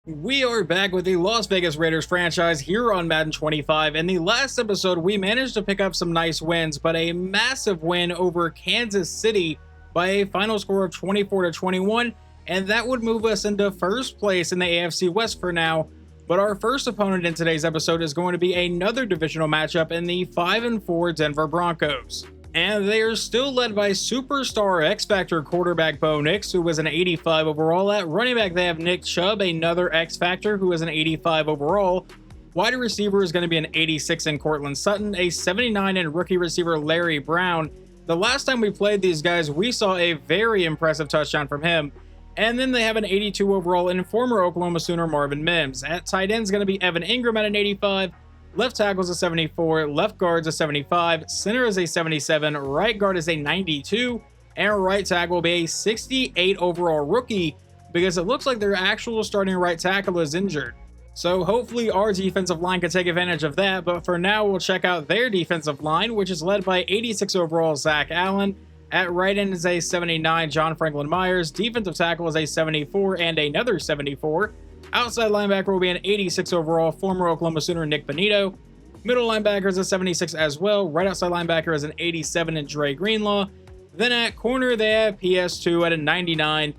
We are back with the Las Vegas Raiders franchise here on Madden 25. In the last episode, we managed to pick up some nice wins, but a massive win over Kansas City by a final score of 24-21, and that would move us into first place in the AFC West for now. But our first opponent in today's episode is going to be another divisional matchup in the 5-4 Denver Broncos. And they are still led by superstar X-Factor quarterback Bo Nix, who was an 85 overall. At running back, they have Nick Chubb, another X-Factor, who is an 85 overall. Wide receiver is going to be an 86 in Cortland Sutton, a 79 in rookie receiver Larry Brown. The last time we played these guys, we saw a very impressive touchdown from him. And then they have an 82 overall in former Oklahoma Sooner Marvin Mims. At tight end is going to be Evan Ingram at an 85. Left tackle is a 74, left guard is a 75, center is a 77, right guard is a 92, and right tackle will be a 68 overall rookie because it looks like their actual starting right tackle is injured. So hopefully our defensive line can take advantage of that, but for now we'll check out their defensive line, which is led by 86 overall Zach Allen. At right end is a 79 John Franklin Myers, defensive tackle is a 74 and another 74. Outside linebacker will be an 86 overall former Oklahoma Sooner Nick Benito. Middle linebacker is a 76 as well. Right outside linebacker is an 87 in Dre Greenlaw. Then at corner they have PS2 at a 99.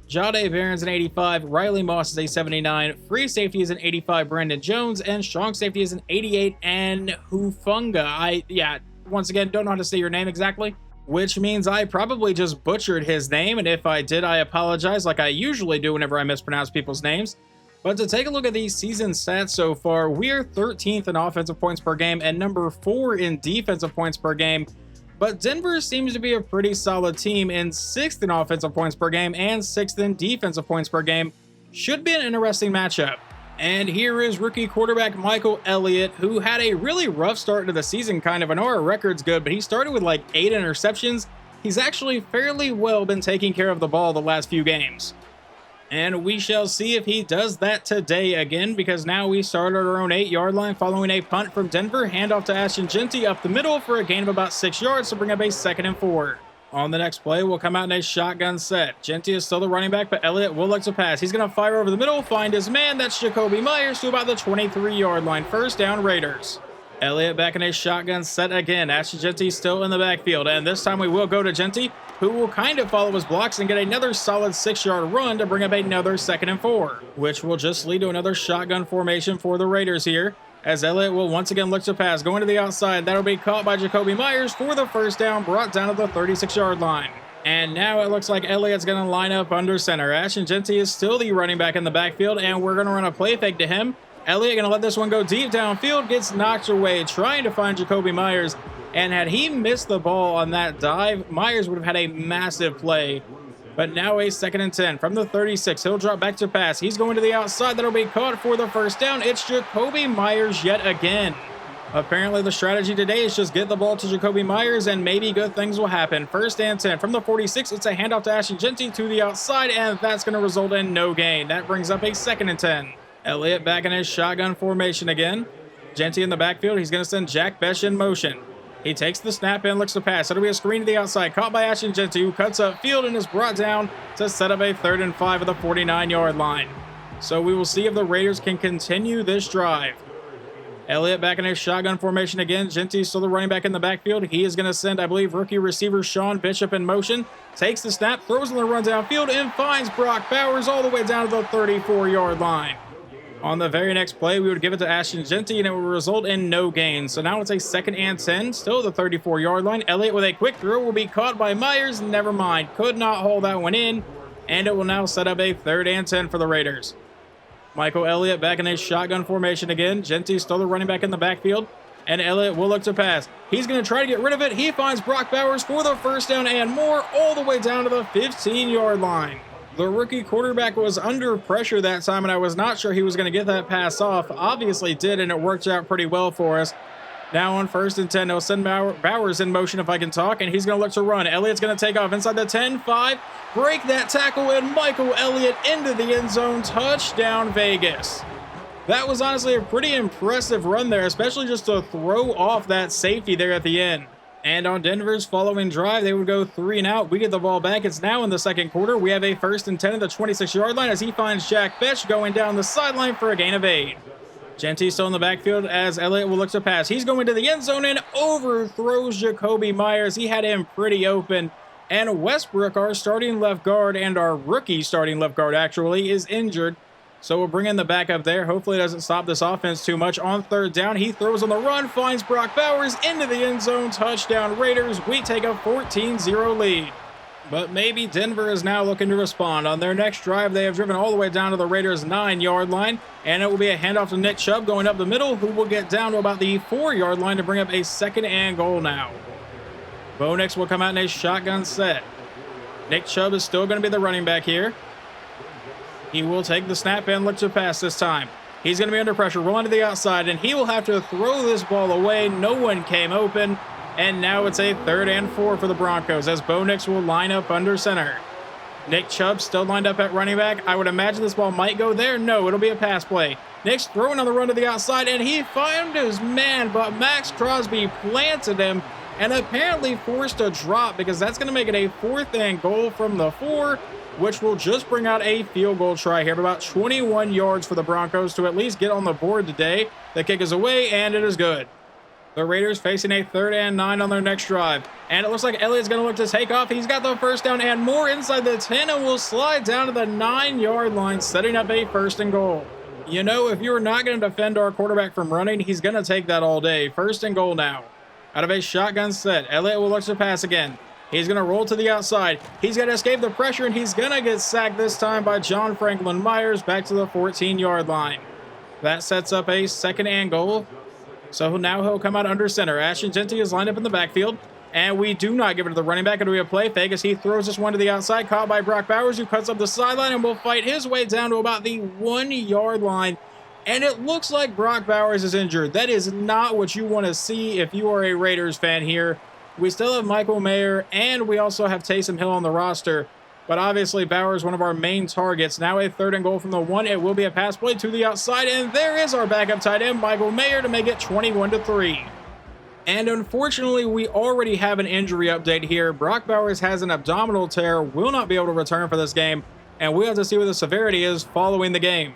Jade Barron's an 85. Riley Moss is a 79. Free safety is an 85 Brandon Jones. And strong safety is an 88 and Hufunga. Once again, don't know how to say your name exactly, which means I probably just butchered his name. And if I did, I apologize like I usually do whenever I mispronounce people's names. But to take a look at these season stats so far, we are 13th in offensive points per game and number 4 in defensive points per game. But Denver seems to be a pretty solid team in 6th in offensive points per game and 6th in defensive points per game. Should be an interesting matchup. And here is rookie quarterback Michael Elliott, who had a really rough start to the season kind of. I know our record's good, but he started with like 8 interceptions. He's actually fairly well been taking care of the ball the last few games. And we shall see if he does that today again, because now we start at our own 8-yard line following a punt from Denver. Handoff to Ashton Jeanty up the middle for a gain of about 6 yards to bring up a 2nd and 4. On the next play, we'll come out in a shotgun set. Jeanty is still the running back, but Elliott will look to pass. He's going to fire over the middle, find his man. That's Jacoby Myers to about the 23-yard line. First down, Raiders. Elliott back in a shotgun set again. Ashton Jeanty still in the backfield, and this time we will go to Jeanty, who will kind of follow his blocks and get another solid 6-yard run to bring up another 2nd and 4, which will just lead to another shotgun formation for the Raiders here, as Elliott will once again look to pass, going to the outside. That'll be caught by Jacoby Myers for the first down, brought down to the 36-yard line. And now it looks like Elliott's going to line up under center. Ashton Jeanty is still the running back in the backfield, and we're going to run a play fake to him. Elliott going to let this one go deep downfield, gets knocked away trying to find Jacoby Myers. And had he missed the ball on that dive, Myers would have had a massive play. But now a 2nd and 10 from the 36. He'll drop back to pass. He's going to the outside. That'll be caught for the first down. It's Jacoby Myers yet again. Apparently the strategy today is just get the ball to Jacoby Myers and maybe good things will happen. 1st and 10 from the 46. It's a handoff to Ashton Jeanty to the outside, and that's going to result in no gain. That brings up a 2nd and 10. Elliott back in his shotgun formation again. Jeanty in the backfield. He's going to send Jack Bech in motion. He takes the snap and looks to pass. It'll be a screen to the outside, caught by Ashton Jeanty, who cuts up field and is brought down to set up a 3rd and 5 at the 49-yard line. So we will see if the Raiders can continue this drive. Elliott back in his shotgun formation again. Jeanty still the running back in the backfield. He is going to send, I believe, rookie receiver Sean Bishop in motion. Takes the snap, throws in the run downfield, and finds Brock Bowers all the way down to the 34-yard line. On the very next play, we would give it to Ashton Jeanty, and it would result in no gain. So now it's a 2nd and 10, still the 34-yard line. Elliott with a quick throw will be caught by Myers. Never mind, could not hold that one in, and it will now set up a 3rd and 10 for the Raiders. Michael Elliott back in a shotgun formation again. Jeanty still the running back in the backfield, and Elliott will look to pass. He's going to try to get rid of it. He finds Brock Bowers for the first down and more, all the way down to the 15-yard line. The rookie quarterback was under pressure that time, and I was not sure he was going to get that pass off. Obviously did, and it worked out pretty well for us. Now on 1st and 10, they'll send Bowers in motion if I can talk, and he's going to look to run. Elliott's going to take off inside the 10-5, break that tackle, and Michael Elliott into the end zone. Touchdown, Vegas. That was honestly a pretty impressive run there, especially just to throw off that safety there at the end. And on Denver's following drive, they would go 3 and out. We get the ball back. It's now in the second quarter. We have a 1st and 10 at the 26-yard line as he finds Bech going down the sideline for a gain of 8. Jeanty still in the backfield as Elliott will look to pass. He's going to the end zone and overthrows Jacoby Myers. He had him pretty open. And Westbrook, our starting left guard, and our rookie starting left guard actually, is injured. So we'll bring in the backup there. Hopefully it doesn't stop this offense too much. On 3rd down, he throws on the run, finds Brock Bowers into the end zone. Touchdown Raiders. We take a 14-0 lead. But maybe Denver is now looking to respond. On their next drive, they have driven all the way down to the Raiders' 9-yard line. And it will be a handoff to Nick Chubb going up the middle, who will get down to about the 4-yard line to bring up a 2nd and goal now. Bo Nix will come out in a shotgun set. Nick Chubb is still going to be the running back here. He will take the snap and look to pass this time. He's going to be under pressure, rolling to the outside, and he will have to throw this ball away. No one came open, and now it's a 3rd and 4 for the Broncos as Bo Nix will line up under center. Nick Chubb still lined up at running back. I would imagine this ball might go there. No, it'll be a pass play. Nick's throwing on the run to the outside, and he found his man, but Max Crosby planted him and apparently forced a drop because that's going to make it a 4th and goal from the 4, which will just bring out a field goal try here of about 21 yards for the Broncos to at least get on the board today. The kick is away, and it is good. The Raiders facing a 3rd and 9 on their next drive. And it looks like Elliott's going to look to take off. He's got the 1st down and more inside the 10 and will slide down to the 9-yard line, setting up a 1st and goal. You know, if you're not going to defend our quarterback from running, he's going to take that all day. 1st and goal now. Out of a shotgun set, Elliott will look to pass again. He's going to roll to the outside. He's going to escape the pressure, and he's going to get sacked this time by John Franklin Myers back to the 14-yard line. That sets up a 2nd and goal. So now he'll come out under center. Ashton Jeanty is lined up in the backfield, and we do not give it to the running back. It'll be a play fake as he throws this one to the outside, caught by Brock Bowers, who cuts up the sideline and will fight his way down to about the 1-yard line. And it looks like Brock Bowers is injured. That is not what you want to see if you are a Raiders fan here. We still have Michael Mayer, and we also have Taysom Hill on the roster. But obviously, Bowers, one of our main targets. Now a 3rd and goal from the 1. It will be a pass play to the outside, and there is our backup tight end, Michael Mayer, to make it 21-3. And unfortunately, we already have an injury update here. Brock Bowers has an abdominal tear, will not be able to return for this game, and we'll have to see what the severity is following the game.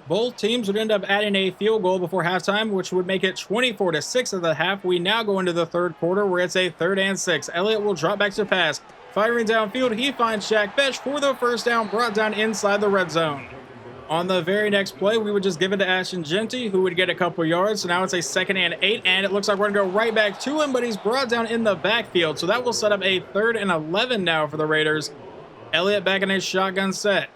Both teams would end up adding a field goal before halftime, which would make it 24-6 at the half. We now go into the 3rd quarter where it's a 3rd and 6. Elliott will drop back to pass. Firing downfield, he finds Bech for the 1st down, brought down inside the red zone. On the very next play, we would just give it to Ashton Jeanty, who would get a couple yards. So now it's a 2nd and 8, and it looks like we're going to go right back to him, but he's brought down in the backfield. So that will set up a 3rd and 11 now for the Raiders. Elliott back in his shotgun set.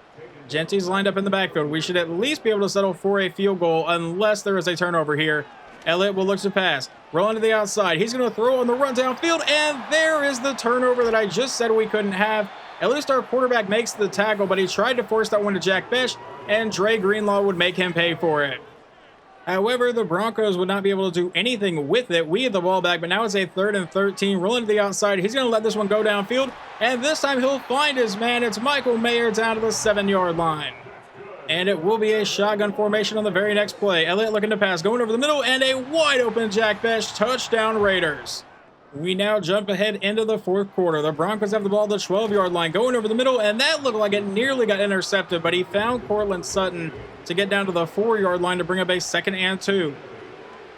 Jeanty's lined up in the backfield. We should at least be able to settle for a field goal unless there is a turnover here. Elliott will look to pass. Rolling to the outside. He's going to throw on the run downfield, and there is the turnover that I just said we couldn't have. At least our quarterback makes the tackle, but he tried to force that one to Bech, and Dre Greenlaw would make him pay for it. However, the Broncos would not be able to do anything with it. We had the ball back, but now it's a 3rd and 13. Rolling to the outside. He's going to let this one go downfield, and this time he'll find his man. It's Michael Mayer down to the 7-yard line. And it will be a shotgun formation on the very next play. Elliott looking to pass, going over the middle, and a wide open Bech. Touchdown Raiders. We now jump ahead into the 4th quarter. The Broncos have the ball at the 12-yard line, going over the middle, and that looked like it nearly got intercepted, but he found Cortland Sutton to get down to the 4-yard line to bring up a 2nd and 2.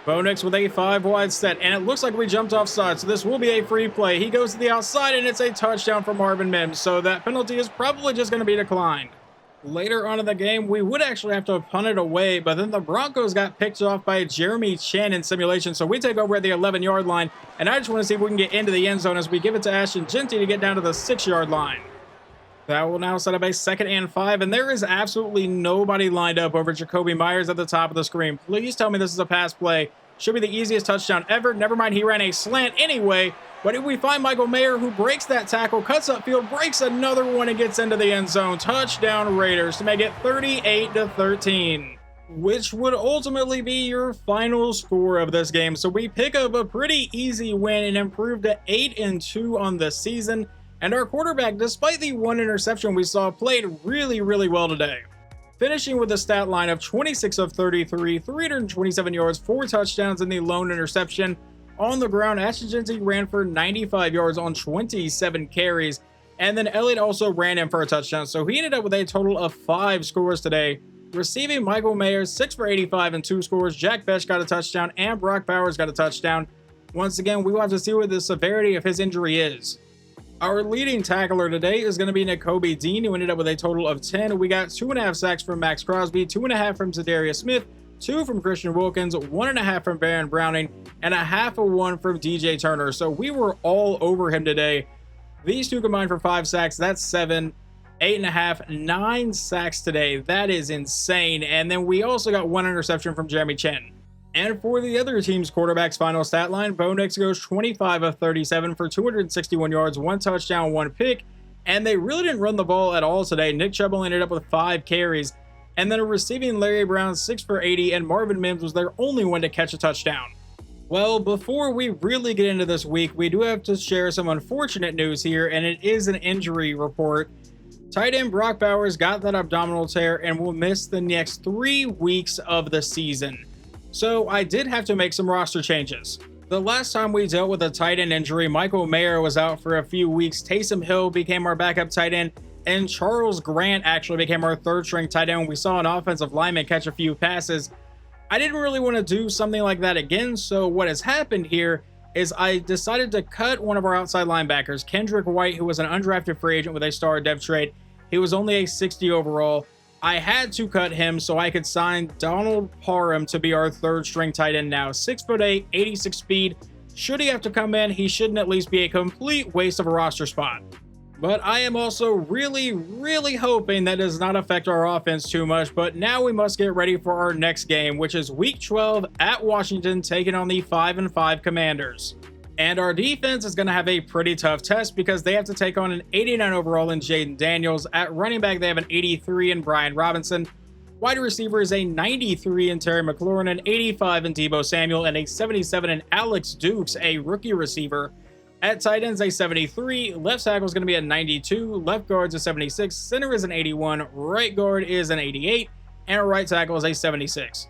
Bo Nix with a 5-wide set, and it looks like we jumped offside, so this will be a free play. He goes to the outside, and it's a touchdown for Marvin Mims, so that penalty is probably just going to be declined. Later on in the game, we would actually have to punt it away, but then the Broncos got picked off by Jeremy Chan in simulation, so we take over at the 11-yard line, and I just want to see if we can get into the end zone as we give it to Ashton Jeanty to get down to the 6-yard line. That will now set up a 2nd and 5, and there is absolutely nobody lined up over Jacoby Myers at the top of the screen. Please tell me this is a pass play. Should be the easiest touchdown ever. Never mind, he ran a slant anyway. But if we find Michael Mayer, who breaks that tackle, cuts upfield, breaks another one, and gets into the end zone. Touchdown Raiders to make it 38-13, which would ultimately be your final score of this game. So we pick up a pretty easy win and improve to 8-2 on the season. And our quarterback, despite the one interception we saw, played really, really well today. Finishing with a stat line of 26 of 33, 327 yards, 4 touchdowns, and the lone interception. On the ground, Ashton Jeanty ran for 95 yards on 27 carries, and then Elliott also ran in for a touchdown, so he ended up with a total of 5 scores today. Receiving, Michael Mayer, 6 for 85 and 2 scores. Jack Bech got a touchdown, and Brock Bowers got a touchdown. Once again, we will have to see what the severity of his injury is. Our leading tackler today is going to be Nakobe Dean, who ended up with a total of 10. We got 2.5 sacks from Max Crosby, 2.5 from Zadarius Smith, 2 from Christian Wilkins, 1.5 from Baron Browning, and 0.5 of 1 from DJ Turner. So we were all over him today. These two combined for 5 sacks. That's 7, 8.5, 9 sacks today. That is insane. And then we also got 1 interception from Jeremy Chin. And for the other team's quarterback's final stat line, Bo Nix goes 25 of 37 for 261 yards, 1 touchdown, 1 pick. And they really didn't run the ball at all today. Nick Chubb only ended up with 5 carries. And then receiving, Larry Brown 6 for 80, and Marvin Mims was their only one to catch a touchdown. Well, before we really get into this week, we do have to share some unfortunate news here, and it is an injury report. Tight end Brock Bowers got that abdominal tear and will miss the next 3 weeks of the season. So I did have to make some roster changes. The last time we dealt with a tight end injury, Michael Mayer was out for a few weeks, Taysom Hill became our backup tight end, and Charles Grant actually became our 3rd string tight end. We saw an offensive lineman catch a few passes. I didn't really want to do something like that again, so what has happened here is I decided to cut one of our outside linebackers, Kendrick White, who was an undrafted free agent with a star depth trade. He was only a 60 overall. I had to cut him so I could sign Donald Parham to be our 3rd string tight end now. 6'8", 86 speed. Should he have to come in, he shouldn't at least be a complete waste of a roster spot. But I am also really hoping that does not affect our offense too much. But now we must get ready for our next game, which is Week 12 at Washington, taking on the 5-5 Commanders. And our defense is going to have a pretty tough test because they have to take on an 89 overall in Jaden Daniels. At running back, they have an 83 in Brian Robinson. Wide receiver is a 93 in Terry McLaurin, an 85 in Deebo Samuel, and a 77 in Alex Dukes, a rookie receiver. At tight ends, a 73. Left tackle is going to be a 92. Left guard's a 76. Center is an 81. Right guard is an 88. And right tackle is a 76.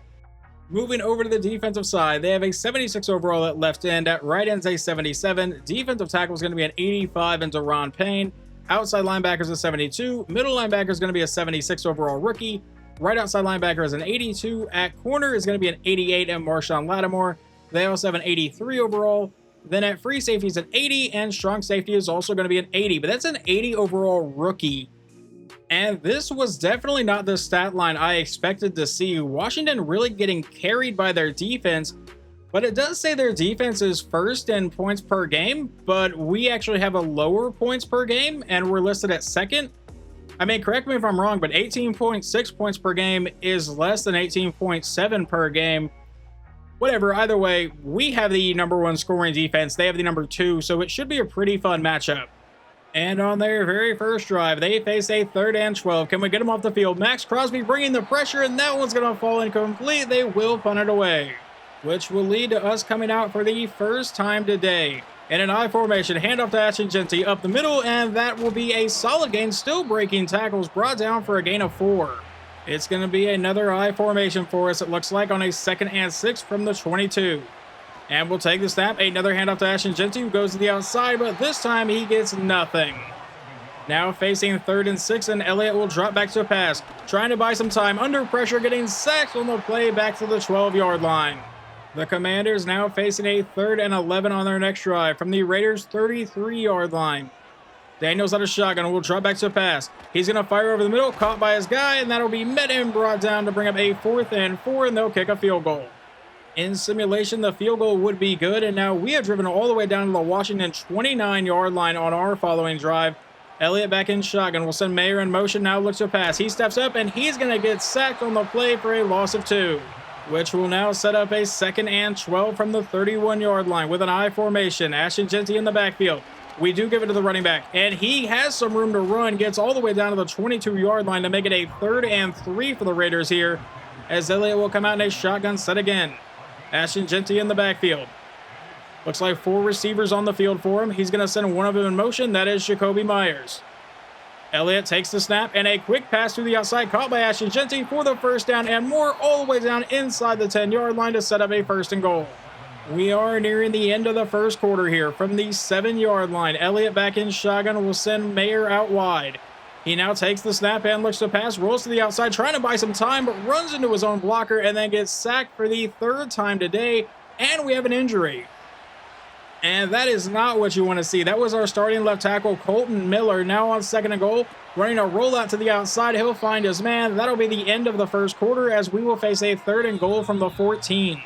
Moving over to the defensive side, they have a 76 overall at left end. At right end's a 77. Defensive tackle is going to be an 85 in Deron Payne. Outside linebacker is a 72. Middle linebacker is going to be a 76 overall rookie. Right outside linebacker is an 82. At corner is going to be an 88 in Marshawn Lattimore. They also have an 83 overall. Then at free safety is an 80, and strong safety is also going to be an 80, but that's an 80 overall rookie. And this was definitely not the stat line I expected to see. Washington really getting carried by their defense, but it does say their defense is 1st in points per game, but we actually have a lower points per game, and we're listed at 2nd. I mean, correct me if I'm wrong, but 18.6 points per game is less than 18.7 per game. Whatever, either way, we have the #1 scoring defense. They have the #2, so it should be a pretty fun matchup. And on their very first drive, they face a 3rd and 12. Can we get them off the field? Max Crosby bringing the pressure, and that one's going to fall incomplete. They will punt it away, which will lead to us coming out for the first time today. In an I formation, handoff to Ashton Jeanty up the middle, and that will be a solid gain. Still breaking tackles, brought down for a gain of 4. It's going to be another I formation for us, it looks like, on a 2nd and 6 from the 22. And we'll take the snap. Another handoff to Ashton Jeanty, who goes to the outside, but this time he gets nothing. Now facing 3rd and 6, and Elliott will drop back to a pass. Trying to buy some time, under pressure, getting sacked on the play back to the 12-yard line. The Commanders now facing a 3rd and 11 on their next drive from the Raiders' 33-yard line. Daniels out of shotgun and will drop back to a pass. He's going to fire over the middle, caught by his guy, and that'll be met and brought down to bring up a 4th and 4, and they'll kick a field goal. In simulation, the field goal would be good, and now we have driven all the way down to the Washington 29-yard line on our following drive. Elliott back in shotgun. Will send Mayer in motion. Now looks to pass. He steps up, and he's going to get sacked on the play for a loss of 2, which will now set up a 2nd and 12 from the 31-yard line with an I formation. Ashton Jeanty in the backfield. We do give it to the running back, and he has some room to run. Gets all the way down to the 22-yard line to make it a 3rd and 3 for the Raiders here, as Elliott will come out in a shotgun set again. Ashton Jeanty in the backfield. Looks like 4 receivers on the field for him. He's going to send one of them in motion. That is Jacoby Myers. Elliott takes the snap, and a quick pass to the outside, caught by Ashton Jeanty for the first down and more, all the way down inside the 10-yard line to set up a 1st and goal. We are nearing the end of the first quarter here. From the 7-yard line, Elliott back in shotgun will send Mayer out wide. He now takes the snap and looks to pass, rolls to the outside, trying to buy some time, but runs into his own blocker and then gets sacked for the 3rd time today, and we have an injury. And that is not what you want to see. That was our starting left tackle, Colton Miller, now on 2nd and goal, running a rollout to the outside. He'll find his man. That'll be the end of the first quarter as we will face a 3rd and goal from the 14.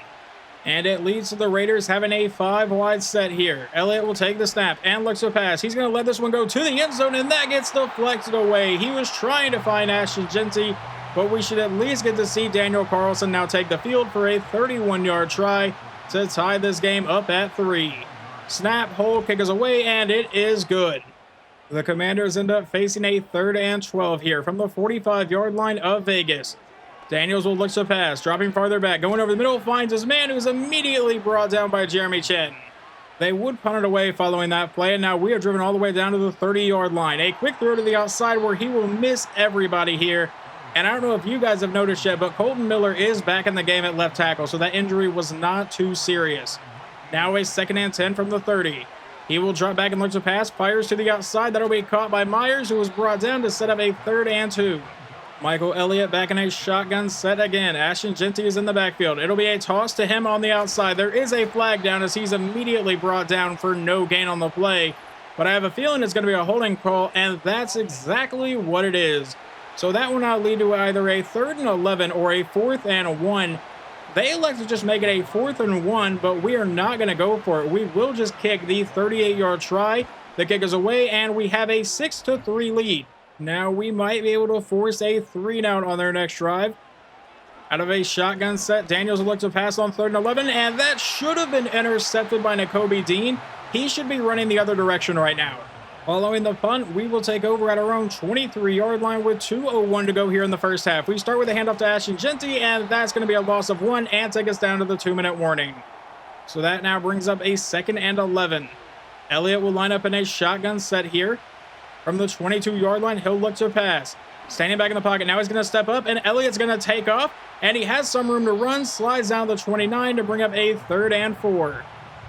And it leads to the Raiders having a 5-wide set here. Elliott will take the snap and looks to pass. He's going to let this one go to the end zone, and that gets deflected away. He was trying to find Ashton Jeanty, but we should at least get to see Daniel Carlson now take the field for a 31-yard try to tie this game up at 3. Snap, hold, kick is away, and it is good. The Commanders end up facing a 3rd and 12 here from the 45-yard line of Vegas. Daniels will look to pass, dropping farther back, going over the middle, finds his man, who's immediately brought down by Jeremy Chin. They would punt it away following that play, and now we are driven all the way down to the 30-yard line. A quick throw to the outside where he will miss everybody here. And I don't know if you guys have noticed yet, but Colton Miller is back in the game at left tackle, so that injury was not too serious. Now a 2nd and 10 from the 30. He will drop back and look to pass, fires to the outside. That'll be caught by Myers, who was brought down to set up a 3rd and 2. Michael Elliott back in a shotgun set again. Ashton Jeanty is in the backfield. It'll be a toss to him on the outside. There is a flag down as he's immediately brought down for no gain on the play. But I have a feeling it's going to be a holding call, and that's exactly what it is. So that will now lead to either a 3rd and 11 or a 4th and 1. They elect to just make it a 4th and 1, but we are not going to go for it. We will just kick the 38-yard try. The kick is away, and we have a 6-3 lead. Now we might be able to force a 3-and-out on their next drive. Out of a shotgun set, Daniels will look to pass on 3rd and 11, and that should have been intercepted by Nakobe Dean. He should be running the other direction right now. Following the punt, we will take over at our own 23-yard line with 2:01 to go here in the first half. We start with a handoff to Ashton Jeanty, and that's going to be a loss of 1 and take us down to the 2-minute warning. So that now brings up a 2nd and 11. Elliott will line up in a shotgun set here. From the 22-yard line, he'll look to pass. Standing back in the pocket, now he's going to step up, and Elliott's going to take off, and he has some room to run, slides down the 29 to bring up a 3rd and 4.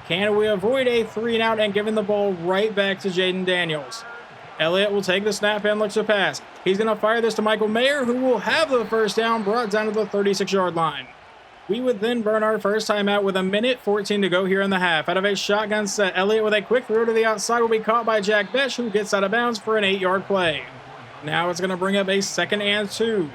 Can we avoid a 3-and-out and giving the ball right back to Jaden Daniels? Elliott will take the snap and look to pass. He's going to fire this to Michael Mayer, who will have the first down, brought down to the 36-yard line. We would then burn our first timeout with 1:14 to go here in the half. Out of a shotgun set, Elliott with a quick throw to the outside will be caught by Jack Bech, who gets out of bounds for an 8-yard play. Now it's going to bring up a 2nd and 2.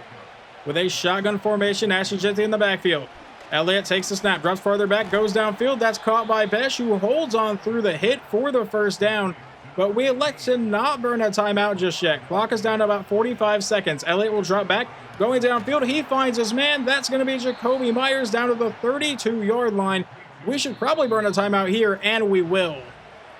With a shotgun formation, Ashton Jeanty in the backfield. Elliott takes the snap, drops farther back, goes downfield. That's caught by Bech, who holds on through the hit for the first down. But we elect to not burn a timeout just yet. Clock is down to about 45 seconds. Elliott will drop back. Going downfield, he finds his man. That's going to be Jacoby Myers down to the 32-yard line. We should probably burn a timeout here, and we will.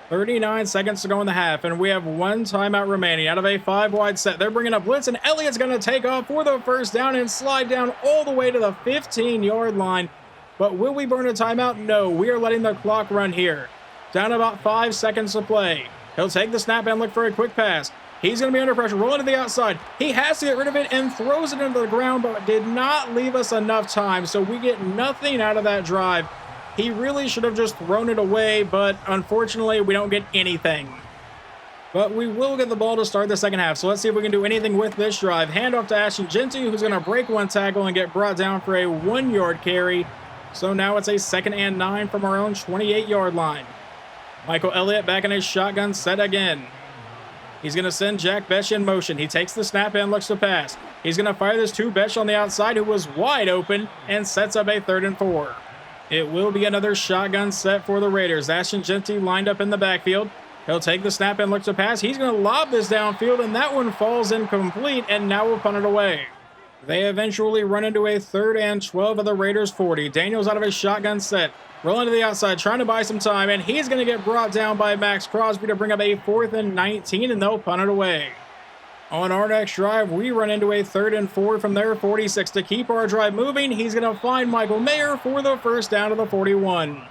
39 seconds to go in the half, and we have 1 timeout remaining. Out of a 5-wide set, they're bringing up blitz, and Elliott's going to take off for the first down and slide down all the way to the 15-yard line. But will we burn a timeout? No, we are letting the clock run here. Down to about 5 seconds to play. He'll take the snap and look for a quick pass. He's going to be under pressure, rolling to the outside. He has to get rid of it and throws it into the ground, but did not leave us enough time, so we get nothing out of that drive. He really should have just thrown it away, but unfortunately, we don't get anything. But we will get the ball to start the second half, so let's see if we can do anything with this drive. Handoff to Ashton Jeanty, who's going to break 1 tackle and get brought down for a 1-yard carry. So now it's a 2nd and 9 from our own 28-yard line. Michael Elliott back in a shotgun set again. He's going to send Jack Bech in motion. He takes the snap and looks to pass. He's going to fire this to Bech on the outside, who was wide open, and sets up a 3rd and 4. It will be another shotgun set for the Raiders. Ashton Jeanty lined up in the backfield. He'll take the snap and look to pass. He's going to lob this downfield, and that one falls incomplete, and now we'll punt it away. They eventually run into a 3rd and 12 of the Raiders' 40. Daniels out of a shotgun set. Rolling to the outside, trying to buy some time, and he's going to get brought down by Max Crosby to bring up a 4th and 19, and they'll punt it away. On our next drive, we run into a 3rd and 4 from their 46. To keep our drive moving, he's going to find Michael Mayer for the first down to the 41.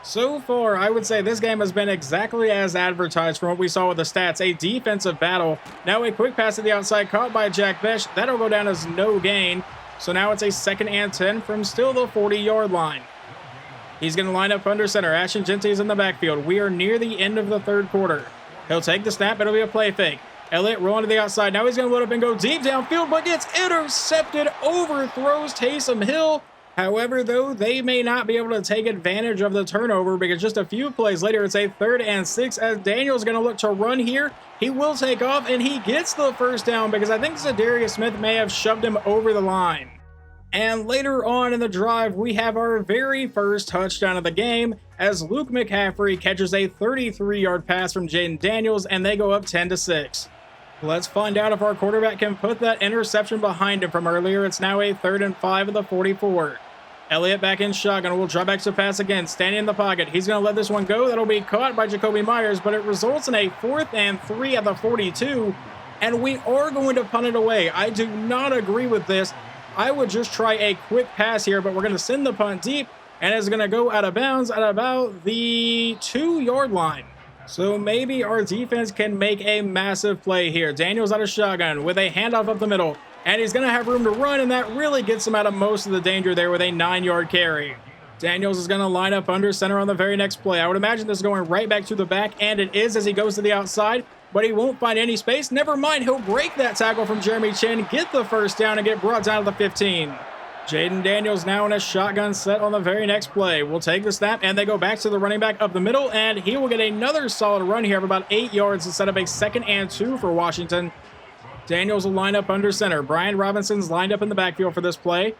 So far, I would say this game has been exactly as advertised from what we saw with the stats, a defensive battle. Now a quick pass to the outside, caught by Jack Bech. That'll go down as no gain. So now it's a 2nd and 10 from still the 40-yard line. He's going to line up under center. Ashton Jeanty is in the backfield. We are near the end of the third quarter. He'll take the snap. It'll be a play fake. Elliott rolling to the outside. Now he's going to load up and go deep downfield, but gets intercepted, overthrows Taysom Hill. However, though, they may not be able to take advantage of the turnover because just a few plays later, it's a 3rd and 6 as Daniel's going to look to run here. He will take off, and he gets the first down because I think Zadarius Smith may have shoved him over the line. And later on in the drive, we have our very first touchdown of the game as Luke McCaffrey catches a 33-yard pass from Jaden Daniels, and they go up 10-6. Let's find out if our quarterback can put that interception behind him from earlier. It's now a 3rd and 5 at the 44. Elliott back in shotgun. Will drop back to pass again. Standing in the pocket. He's going to let this one go. That'll be caught by Jacoby Myers, but it results in a 4th and 3 at the 42. And we are going to punt it away. I do not agree with this. I would just try a quick pass here, but we're going to send the punt deep, and it's going to go out of bounds at about the 2-yard line. So maybe our defense can make a massive play here. Daniels out of shotgun with a handoff up the middle, and he's going to have room to run, and that really gets him out of most of the danger there with a 9-yard carry. Daniels is going to line up under center on the very next play. I would imagine this is going right back to the back, and it is as he goes to the outside, but he won't find any space. Never mind, he'll break that tackle from Jeremy Chin, get the first down, and get brought down to the 15. Jaden Daniels now in a shotgun set on the very next play. Will take the snap, and they go back to the running back up the middle, and he will get another solid run here of about 8 yards to set up a 2nd and 2 for Washington. Daniels will line up under center. Brian Robinson's lined up in the backfield for this play.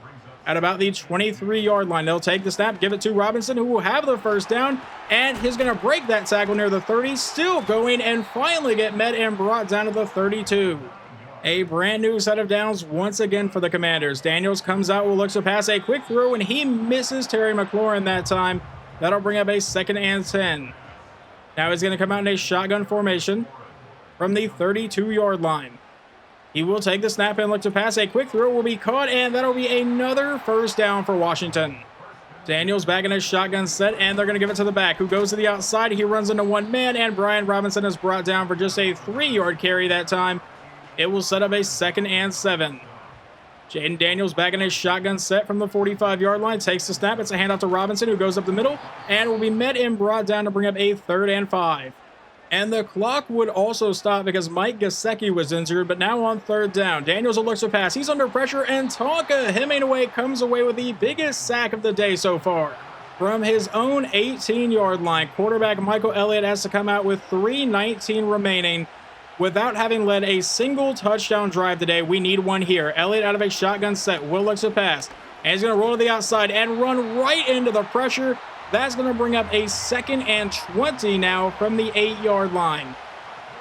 At about the 23-yard line, they'll take the snap, give it to Robinson, who will have the first down, and he's going to break that tackle near the 30, still going, and finally get met and brought down to the 32. A brand new set of downs once again for the Commanders. Daniels comes out, will look to pass a quick throw, and he misses Terry McLaurin that time. That'll bring up a 2nd and 10. Now he's going to come out in a shotgun formation from the 32-yard line. He will take the snap and look to pass. A quick throw will be caught, and that'll be another first down for Washington. Daniels back in his shotgun set, and they're going to give it to the back, who goes to the outside. He runs into one man, and Brian Robinson is brought down for just a 3-yard carry that time. It will set up a 2nd and 7. Jaden Daniels back in his shotgun set from the 45-yard line. Takes the snap. It's a handoff to Robinson, who goes up the middle and will be met and brought down to bring up a 3rd and 5. And the clock would also stop because Mike Gesicki was injured, but now on 3rd down. Daniels will look to pass. He's under pressure, and Tonka Hemingway comes away with the biggest sack of the day so far. From his own 18-yard line, quarterback Michael Elliott has to come out with 3:19 remaining. Without having led a single touchdown drive today, we need one here. Elliott out of a shotgun set, will look to pass. And he's going to roll to the outside and run right into the pressure. That's going to bring up a 2nd and 20 now from the 8-yard line.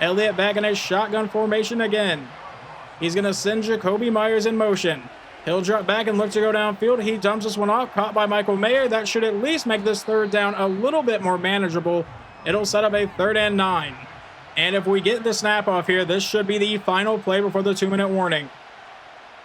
Elliott back in a shotgun formation again. He's going to send Jacoby Myers in motion. He'll drop back and look to go downfield. He dumps this one off, caught by Michael Mayer. That should at least make this 3rd down a little bit more manageable. It'll set up a 3rd and 9. And if we get the snap off here, this should be the final play before the 2-minute warning.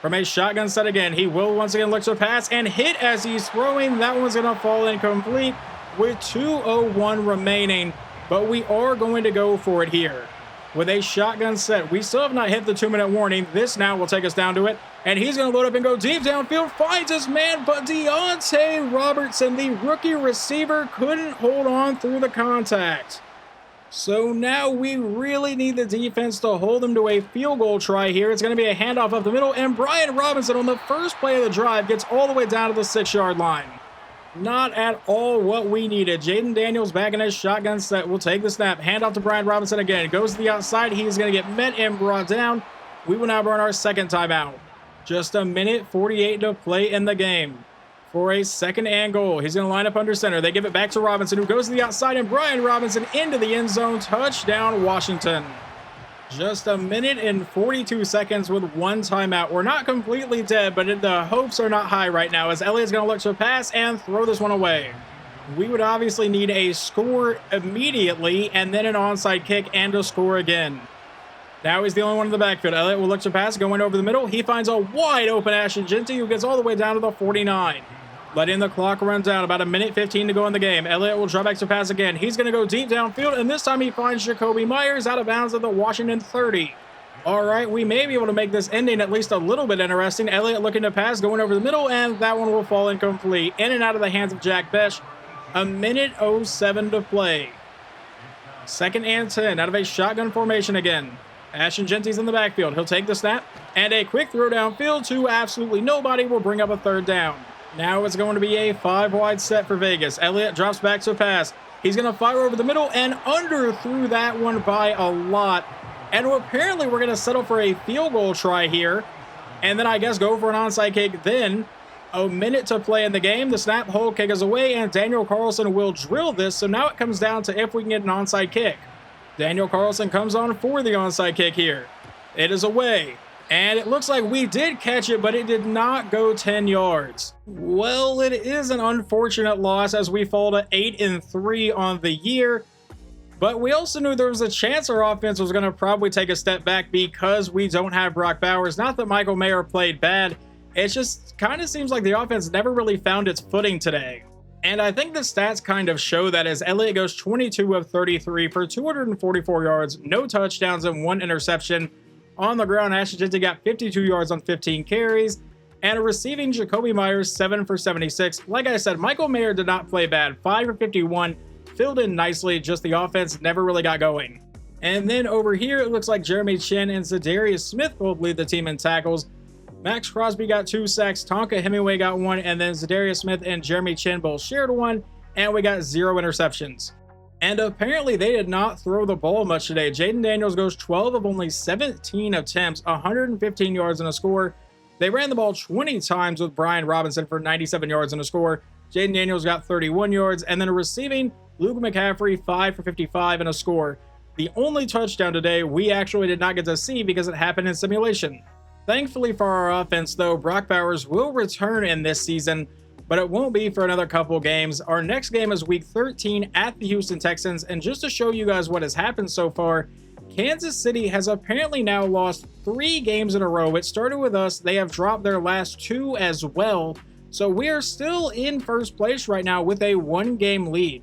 From a shotgun set again, he will once again look to pass and hit as he's throwing. That one's going to fall incomplete with 2:01 remaining, but we are going to go for it here. With a shotgun set, we still have not hit the 2-minute warning. This now will take us down to it, and he's going to load up and go deep downfield, finds his man, but Deontay Robertson, the rookie receiver, couldn't hold on through the contact. So now we really need the defense to hold them to a field goal try here. It's going to be a handoff up the middle, and Brian Robinson on the first play of the drive gets all the way down to the 6-yard line. Not at all what we needed. Jaden Daniels back in his shotgun set will take the snap. Handoff to Brian Robinson again. Goes to the outside. He's going to get met and brought down. We will now burn our 2nd timeout. Just 1:48 to play in the game. For a 2nd and goal. He's going to line up under center. They give it back to Robinson, who goes to the outside, and Brian Robinson into the end zone. Touchdown, Washington. Just 1:42 with 1 timeout. We're not completely dead, but the hopes are not high right now as Elliott's going to look to pass and throw this one away. We would obviously need a score immediately and then an onside kick and a score again. Now he's the only one in the backfield. Elliott will look to pass, going over the middle. He finds a wide open Ashton Jeanty, who gets all the way down to the 49. Letting the clock run down, about 1:15 to go in the game. Elliott will drop back to pass again. He's going to go deep downfield, and this time he finds Jacoby Myers out of bounds at the Washington 30. All right, we may be able to make this ending at least a little bit interesting. Elliott looking to pass, going over the middle, and that one will fall incomplete. In and out of the hands of Jack Bech. A minute 07 to play. 2nd and 10 out of a shotgun formation again. Ashton Jeanty's in the backfield. He'll take the snap, and a quick throw downfield to absolutely nobody will bring up a 3rd down. Now it's going to be a 5-wide set for Vegas. Elliott drops back to pass. He's going to fire over the middle and underthrew that one by a lot. And apparently we're going to settle for a field goal try here, and then I guess go for an onside kick. Then a minute to play in the game. The snap, hold, kick is away, and Daniel Carlson will drill this. So now it comes down to if we can get an onside kick. Daniel Carlson comes on for the onside kick here. It is away, and it looks like we did catch it, but it did not go 10 yards. Well, it is an unfortunate loss as we fall to 8-3 on the year. But we also knew there was a chance our offense was going to probably take a step back because we don't have Brock Bowers. Not that Michael Mayer played bad. It just kind of seems like the offense never really found its footing today. And I think the stats kind of show that as Elliott goes 22 of 33 for 244 yards, no touchdowns, and 1 interception. On the ground, Ashton Jeanty got 52 yards on 15 carries. And receiving, Jacoby Myers 7 for 76. Like I said, Michael Mayer did not play bad. 5 for 51. Filled in nicely, just the offense never really got going. And then over here, it looks like Jeremy Chinn and Zadarius Smith both lead the team in tackles. Max Crosby got 2 sacks, Tonka Hemingway got 1, and then Zadarius Smith and Jeremy Chinn both shared 1, and we got 0 interceptions. And apparently they did not throw the ball much today. Jaden Daniels goes 12 of only 17 attempts, 115 yards and a score. They ran the ball 20 times with Brian Robinson for 97 yards and a score. Jaden Daniels got 31 yards, and then receiving, Luke McCaffrey 5 for 55 and a score. The only touchdown today we actually did not get to see because it happened in simulation. Thankfully for our offense, though, Brock Bowers will return in this season, but it won't be for another couple games. Our next game is Week 13 at the Houston Texans, and just to show you guys what has happened so far, Kansas City has apparently now lost 3 games in a row. It started with us. They have dropped their last 2 as well, so we are still in first place right now with a 1-game lead.